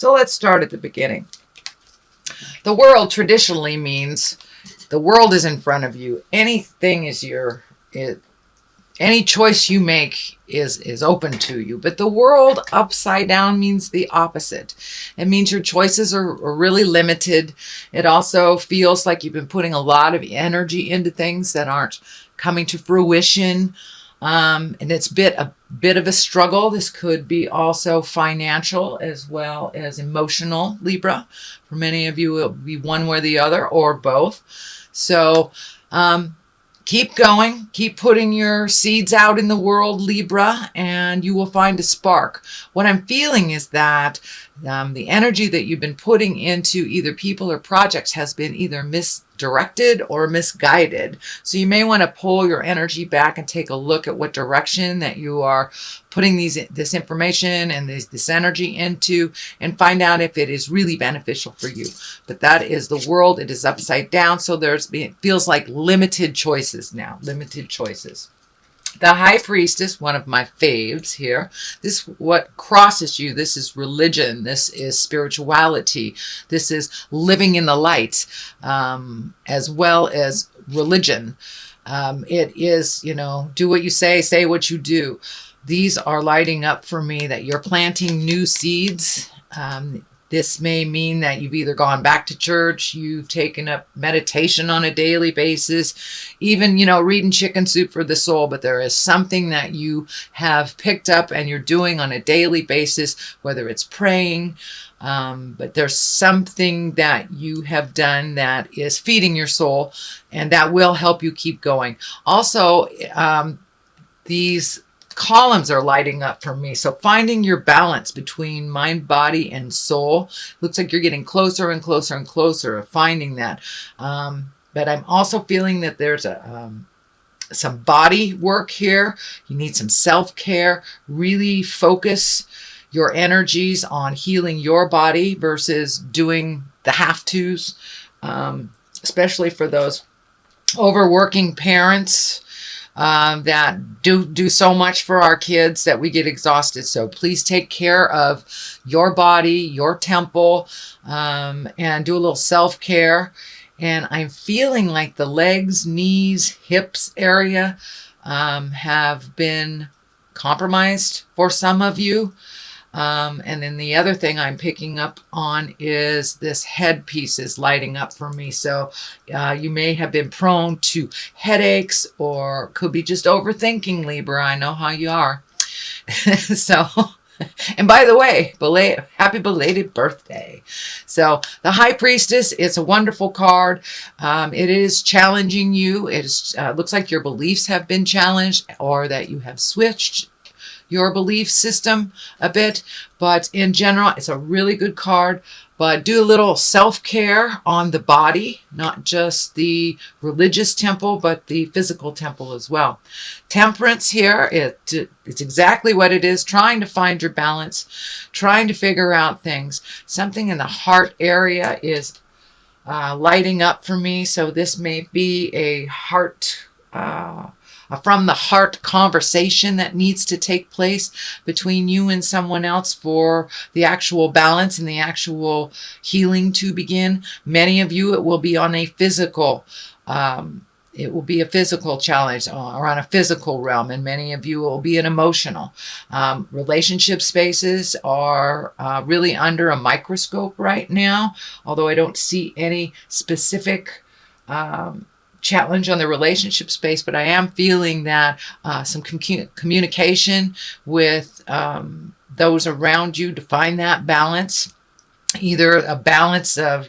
So let's start at the beginning. The world traditionally means the world is in front of you. Anything is any choice you make is open to you. But the world upside down means the opposite. It means your choices are really limited. It also feels like you've been putting a lot of energy into things that aren't coming to fruition. And it's a bit of a struggle. This could be also financial as well as emotional, Libra. For many of you, it'll be one way or the other, or both. So keep going. Keep putting your seeds out in the world, Libra, and you will find a spark. What I'm feeling is that the energy that you've been putting into either people or projects has been either misdirected or misguided. So you may want to pull your energy back and take a look at what direction that you are putting this information and this energy into, and find out if it is really beneficial for you. But that is the world. It is upside down. So it feels like limited choices now, limited choices. The High Priestess, one of my faves here. This, what crosses you, this is religion. This is spirituality. This is living in the light, as well as religion. It is, do what you say what you do. These are lighting up for me that you're planting new seeds. This may mean that you've either gone back to church, you've taken up meditation on a daily basis, even, reading Chicken Soup for the Soul, but there is something that you have picked up and you're doing on a daily basis, whether it's praying, but there's something that you have done that is feeding your soul, and that will help you keep going. Also, these columns are lighting up for me. So finding your balance between mind, body, and soul. Looks like you're getting closer and closer and closer of finding that. But I'm also feeling that there's some body work here. You need some self-care. Really focus your energies on healing your body versus doing the have-tos, especially for those overworking parents that do so much for our kids that we get exhausted. So please take care of your body, your temple, and do a little self-care. And I'm feeling like the legs, knees, hips area have been compromised for some of you. And then the other thing I'm picking up on is this headpiece is lighting up for me. So you may have been prone to headaches, or could be just overthinking, Libra. I know how you are. So, and by the way, happy belated birthday. So the High Priestess, it's a wonderful card. It is challenging you. It looks like your beliefs have been challenged, or that you have switched your belief system a bit, but in general, it's a really good card. But do a little self-care on the body, not just the religious temple, but the physical temple as well. Temperance here, it's exactly what it is, trying to find your balance, trying to figure out things. Something in the heart area is lighting up for me, so this may be a heart from the heart conversation that needs to take place between you and someone else for the actual balance and the actual healing to begin. Many of you, it will be on a physical, it will be a physical challenge or on a physical realm, and many of you it will be an emotional. Relationship spaces are really under a microscope right now, although I don't see any specific challenge on the relationship space, but I am feeling that some communication with those around you to find that balance, either a balance of,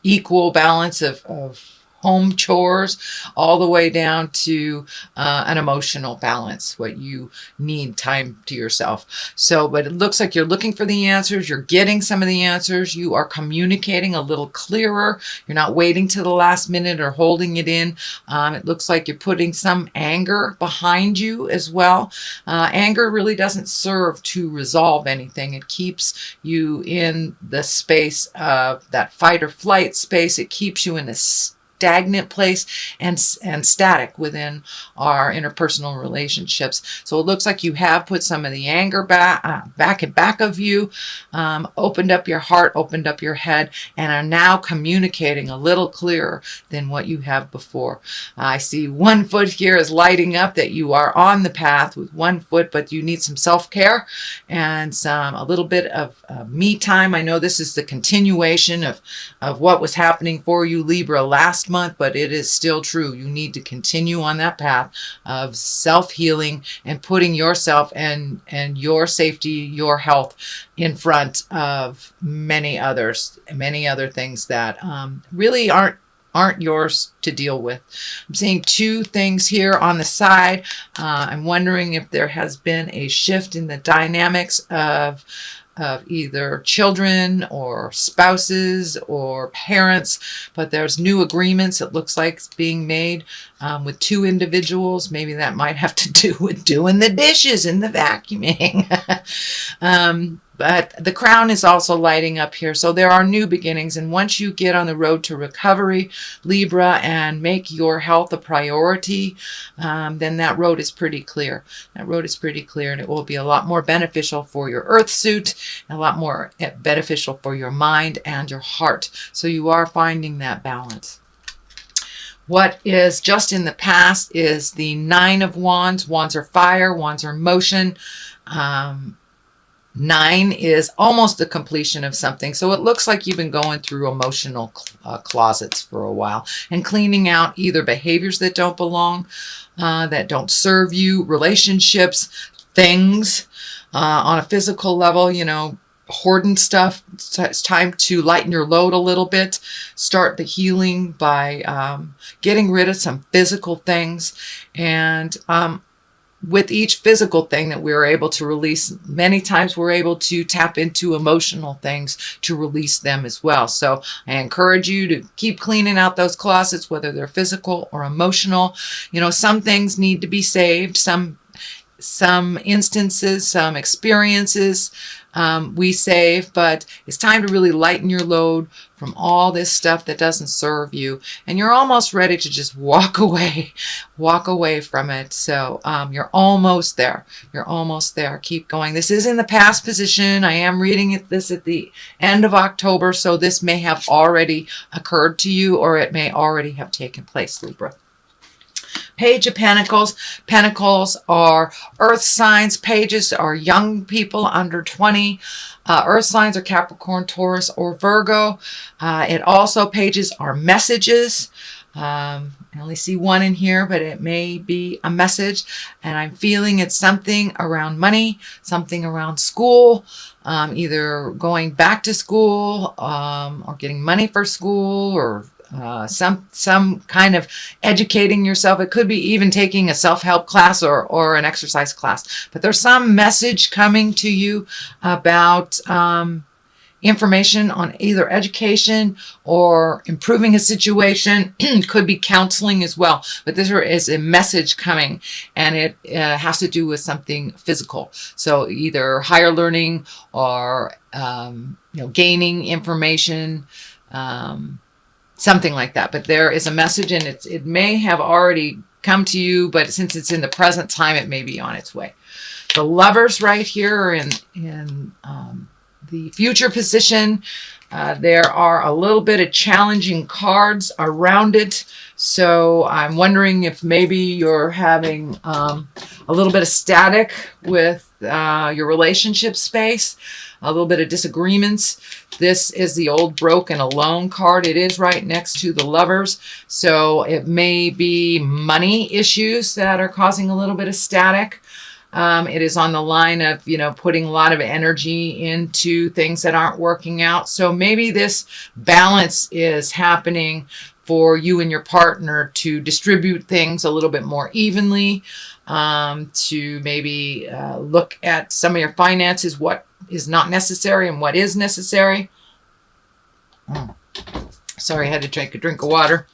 equal balance of home chores, all the way down to an emotional balance, what you need time to yourself. So, but it looks like you're looking for the answers. You're getting some of the answers. You are communicating a little clearer. You're not waiting to the last minute or holding it in. It looks like you're putting some anger behind you as well. Anger really doesn't serve to resolve anything. It keeps you in the space of that fight or flight space. It keeps you in a stagnant place and static within our interpersonal relationships. So it looks like you have put some of the anger back of you, opened up your heart, opened up your head, and are now communicating a little clearer than what you have before. I see one foot here is lighting up, that you are on the path with one foot, but you need some self-care and a little bit of me time. I know this is the continuation of what was happening for you, Libra, last month, but it is still true. You need to continue on that path of self-healing and putting yourself and your safety, your health in front of many other things that really aren't yours to deal with. I'm seeing two things here on the side. I'm wondering if there has been a shift in the dynamics of either children or spouses or parents, but there's new agreements, it looks like, it's being made with two individuals. Maybe that might have to do with doing the dishes and the vacuuming. But the crown is also lighting up here. So there are new beginnings. And once you get on the road to recovery, Libra, and make your health a priority, then that road is pretty clear. That road is pretty clear, and it will be a lot more beneficial for your earth suit, and a lot more beneficial for your mind and your heart. So you are finding that balance. What is just in the past is the Nine of Wands. Wands are fire. Wands are motion. 9 is almost the completion of something. So it looks like you've been going through emotional closets for a while and cleaning out either behaviors that don't belong, that don't serve you, relationships, things on a physical level, hoarding stuff. It's time to lighten your load a little bit. Start the healing by getting rid of some physical things. And with each physical thing that we're able to release, many times we're able to tap into emotional things to release them as well. So I encourage you to keep cleaning out those closets, whether they're physical or emotional. Some things need to be saved. Some instances, some experiences we save, but it's time to really lighten your load from all this stuff that doesn't serve you, and you're almost ready to just walk away from it. So you're almost there. Keep going. This is in the past position. I am reading this at the end of October, so this may have already occurred to you, or it may already have taken place, Libra. Page of Pentacles. Pentacles are earth signs. Pages are young people under 20. Earth signs are Capricorn, Taurus, or Virgo. Pages are messages. I only see one in here, but it may be a message. And I'm feeling it's something around money, something around school, either going back to school or getting money for school, or some kind of educating yourself. It could be even taking a self-help class or an exercise class. But there's some message coming to you about information on either education or improving a situation. Could be counseling as well. But there is a message coming, and it has to do with something physical. So either higher learning or gaining information. Something like that. But there is a message, and it may have already come to you, but since it's in the present time, it may be on its way. The Lovers right here are in the future position. There are a little bit of challenging cards around it. So I'm wondering if maybe you're having a little bit of static with your relationship space, a little bit of disagreements. This is the old, broke, and alone card. It is right next to the Lovers. So it may be money issues that are causing a little bit of static. It is on the line of, putting a lot of energy into things that aren't working out. So maybe this balance is happening for you and your partner to distribute things a little bit more evenly, to maybe look at some of your finances, what is not necessary and what is necessary. Sorry, I had to take a drink of water.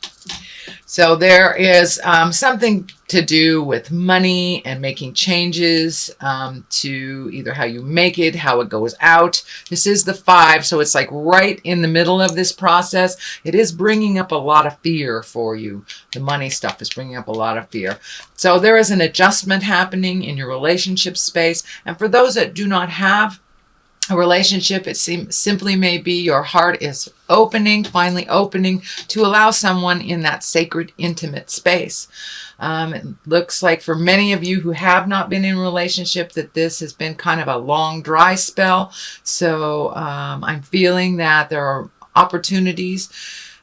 So there is something to do with money and making changes to either how you make it, how it goes out. This is the 5, so it's like right in the middle of this process. It is bringing up a lot of fear for you. The money stuff is bringing up a lot of fear. So there is an adjustment happening in your relationship space. And for those that do not have a relationship, it simply may be your heart is opening, finally opening to allow someone in that sacred, intimate space. It looks like for many of you who have not been in a relationship that this has been kind of a long, dry spell. So I'm feeling that there are opportunities,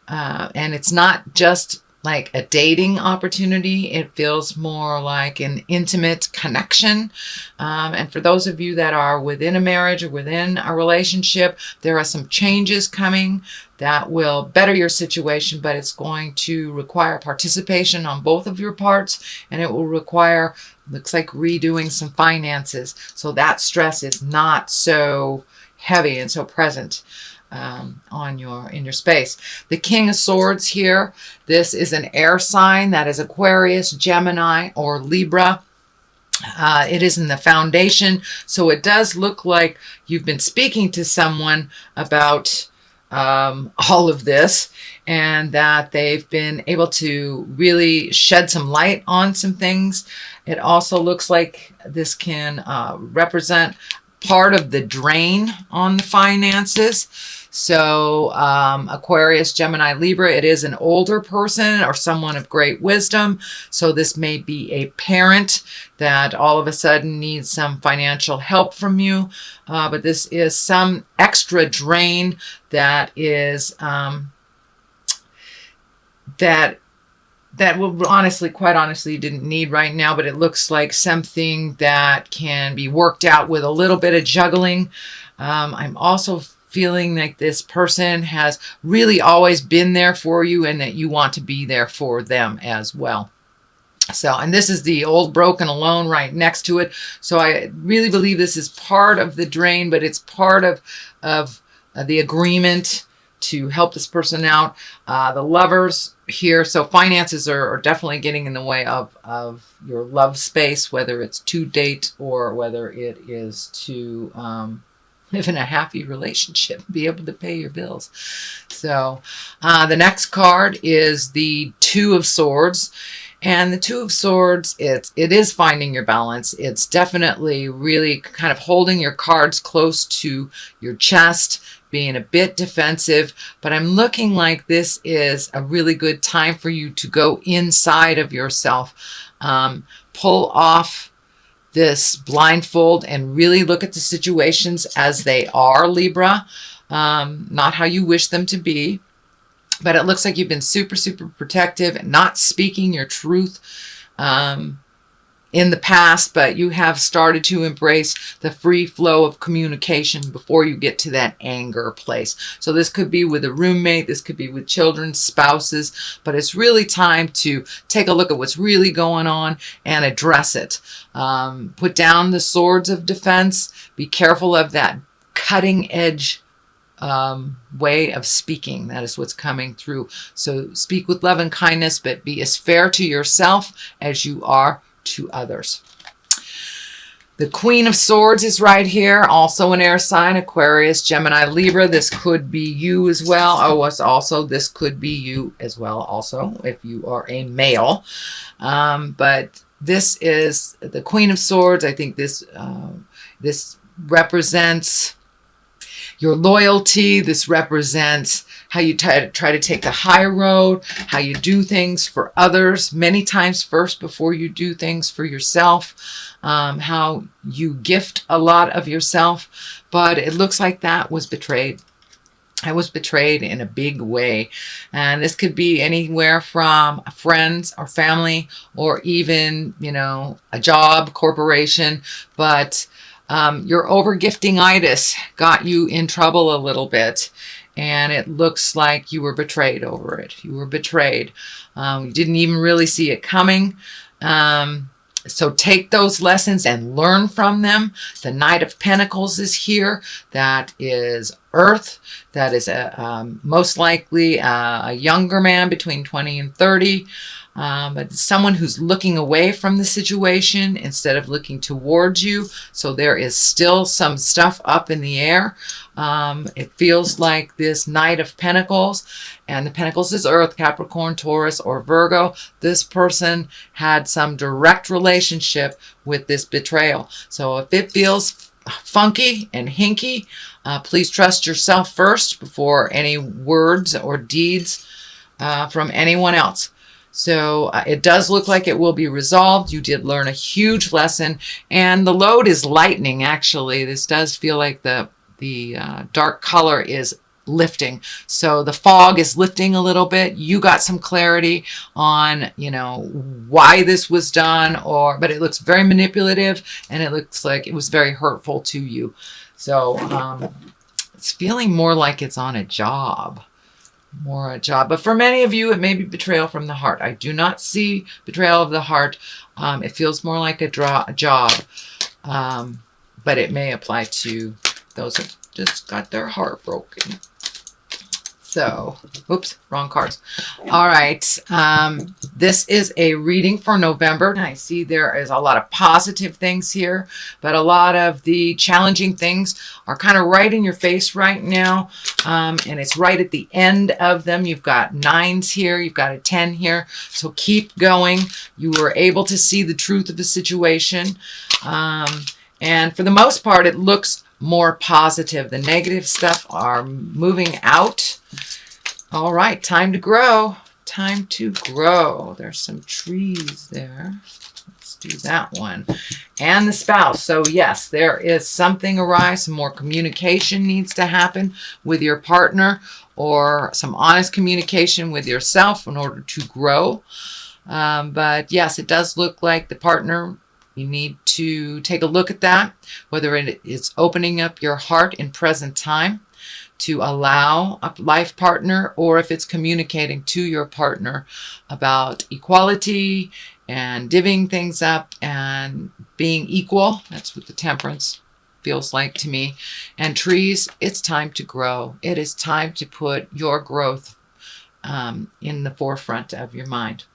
and it's not just like a dating opportunity. It feels more like an intimate connection. And for those of you that are within a marriage or within a relationship, there are some changes coming that will better your situation, but it's going to require participation on both of your parts, and it will require, looks like, redoing some finances. So that stress is not so heavy and so present in your space. The King of Swords here, this is an air sign. That is Aquarius, Gemini, or Libra. It is in the foundation, so it does look like you've been speaking to someone about all of this, and that they've been able to really shed some light on some things. It also looks like this can represent part of the drain on the finances. So Aquarius, Gemini, Libra, it is an older person or someone of great wisdom. So this may be a parent that all of a sudden needs some financial help from you. But this is some extra drain that is that will honestly, quite honestly, you didn't need right now, but it looks like something that can be worked out with a little bit of juggling. I'm also feeling like this person has really always been there for you, and that you want to be there for them as well. So, and this is the old, broken, alone right next to it. So I really believe this is part of the drain, but it's part of the agreement to help this person out. The Lovers here. So finances are definitely getting in the way of your love space, whether it's to date or whether it is to live in a happy relationship, be able to pay your bills. So the next card is the 2 of Swords. And the 2 of Swords, it is finding your balance. It's definitely really kind of holding your cards close to your chest, being a bit defensive. But I'm looking like this is a really good time for you to go inside of yourself, pull off this blindfold and really look at the situations as they are, Libra, not how you wish them to be. But it looks like you've been super, super protective and not speaking your truth in the past, but you have started to embrace the free flow of communication before you get to that anger place. So this could be with a roommate, this could be with children, spouses, but it's really time to take a look at what's really going on and address it. Put down the swords of defense. Be careful of that cutting edge way of speaking. That is what's coming through. So speak with love and kindness, but be as fair to yourself as you are to others. The Queen of Swords is right here, also an air sign, Aquarius, Gemini, Libra. This could be you as well. Oh, this could be you as well also if you are a male. But this is the Queen of Swords. I think this represents your loyalty. This represents how you try to take the high road, how you do things for others, many times first before you do things for yourself, how you gift a lot of yourself. But it looks like that was betrayed. I was betrayed in a big way. And this could be anywhere from friends or family or even, a job, corporation. But your over-gifting-itis got you in trouble a little bit. And it looks like you were betrayed over it. You were betrayed. You didn't even really see it coming. So take those lessons and learn from them. The Knight of Pentacles is here. That is Earth. That is most likely a younger man between 20 and 30. But someone who's looking away from the situation instead of looking towards you. So there is still some stuff up in the air. It feels like this Knight of Pentacles, and the Pentacles is Earth, Capricorn, Taurus, or Virgo. This person had some direct relationship with this betrayal. So if it feels funky and hinky, please trust yourself first before any words or deeds from anyone else. So it does look like it will be resolved. You did learn a huge lesson, and the load is lightening. Actually, this does feel like the dark color is lifting. So the fog is lifting a little bit. You got some clarity on, you know, why this was done, but it looks very manipulative, and it looks like it was very hurtful to you. So it's feeling more like it's on a job. But for many of you, it may be betrayal from the heart. I do not see betrayal of the heart. It feels more like a job, but it may apply to those who just got their heart broken. So, oops, wrong cards. All right, this is a reading for November. I see there is a lot of positive things here, but a lot of the challenging things are kind of right in your face right now, and it's right at the end of them. You've got 9s here, you've got a 10 here, so keep going. You were able to see the truth of the situation, and for the most part, it looks more positive. The negative stuff are moving out. All right, time to grow. Time to grow. There's some trees there. Let's do that one. And the spouse. So yes, there is something arise. Some more communication needs to happen with your partner, or some honest communication with yourself in order to grow. But yes, it does look like the partner, you need to take a look at that, whether it is opening up your heart in present time to allow a life partner, or if it's communicating to your partner about equality and divvying things up and being equal. That's what the Temperance feels like to me. And trees, it's time to grow. It is time to put your growth in the forefront of your mind.